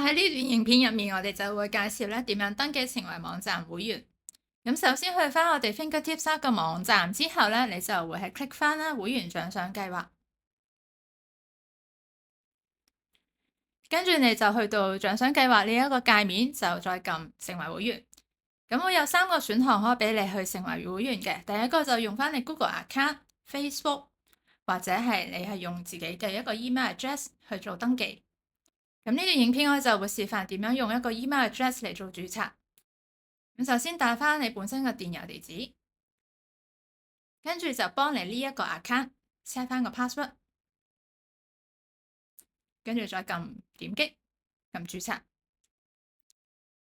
喺呢段影片入面，我哋就會介紹咧點樣登記成為網站會員。咁首先去翻我哋 Fingertips 個網站之後咧，你就會係 click 翻啦會員獎賞計劃，跟住你就去到獎賞計劃呢一個界面，就再撳成為會員。咁會有3個選項可以俾你去成為會員嘅。第一個就用翻你 Google account、Facebook 或者係你係用自己嘅一個 email address 去做登記。咁呢段影片我就會示範點樣用一個 email address 嚟做註冊。咁首先打翻你本身嘅電郵地址，跟住就幫你呢一個 account set 翻個 password， 跟住再點擊撳註冊，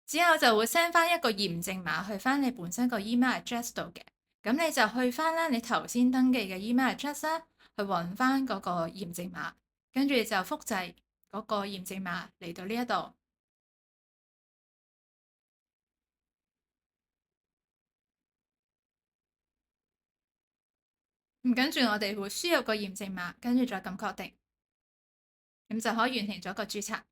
之後就會 send 翻一個驗證碼去翻你本身個 email address 度嘅。咁你就去翻啦，你頭先登記嘅 email address 啦，去揾翻嗰個驗證碼，跟住就複製嗰個驗證碼嚟到呢一度。跟住我哋會輸入個驗證碼，跟住再撳確定，咁就可以完成咗個註冊。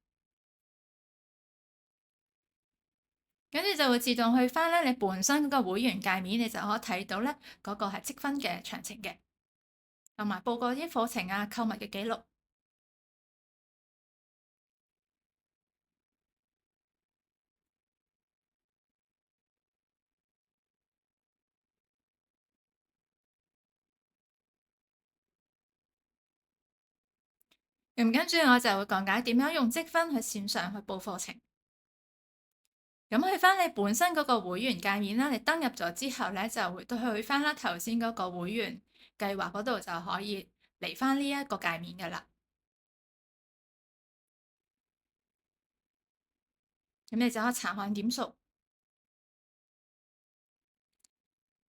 跟住就會自動去翻咧你本身嗰個會員界面，你就可以睇到咧嗰個係積分嘅詳情嘅，同埋報過啲課程啊、購物嘅記錄。跟住我就會講解點樣用積分去線上去報課程。咁去翻你本身嗰個會員界面啦，你登入咗之後咧，就會去翻啦頭先嗰個會員計劃嗰度，就可以嚟翻呢一個界面噶啦。咁你就可以查看點數。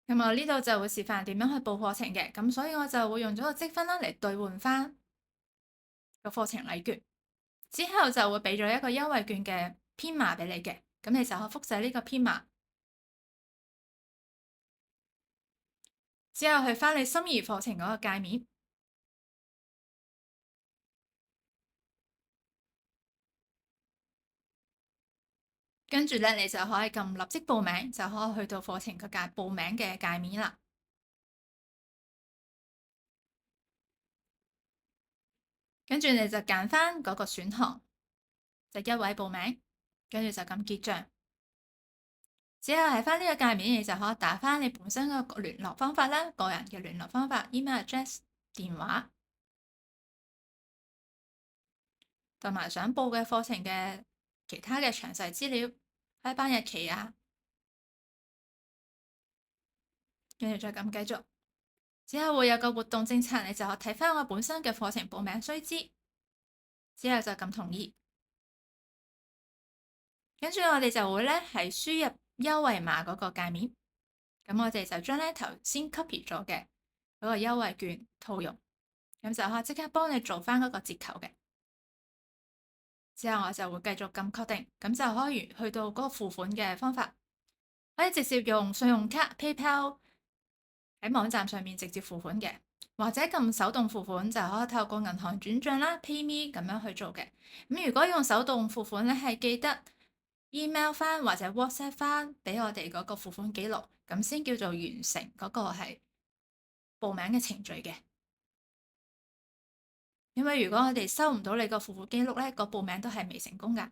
咁我呢度就會示範點樣去報課程嘅，咁所以我就會用咗個積分啦嚟兌換翻個課程禮券，之後就會俾咗一個優惠券嘅編碼俾你嘅，咁你就可以複製呢個編碼，之後去翻你心儀課程嗰個界面，跟住咧你就可以撳立即報名，就可以去到課程個報名嘅界面啦。跟住你就揀翻嗰個選項，就一位報名，跟住就撳結賬。之後喺翻呢個界面，你就可以打翻你本身個聯絡方法啦，個人嘅聯絡方法、email address、電話，同埋想報嘅課程嘅其他嘅詳細資料、開班日期啊，跟住再撳繼續。之後會有個活動政策，你就可以睇翻我本身嘅課程報名須知，之後就撳同意。跟住我哋就會咧係輸入優惠碼嗰個界面，咁我哋就將咧頭先 copy 咗嘅嗰個優惠券套用，咁就可以即刻幫你做翻嗰個折扣嘅。之後我就會繼續撳確定，咁就可以去到嗰個付款嘅方法，可以直接用信用卡 PayPal 喺網站上面直接付款嘅，或者撳手動付款就可以透過銀行轉賬啦、PayMe 咁樣去做嘅。咁如果用手動付款咧，係記得 email 翻或者 WhatsApp 翻俾我哋嗰個付款記錄，咁先叫做完成嗰個係報名嘅程序嘅。因為如果我哋收唔到你個付款記錄咧，個報名都係未成功噶。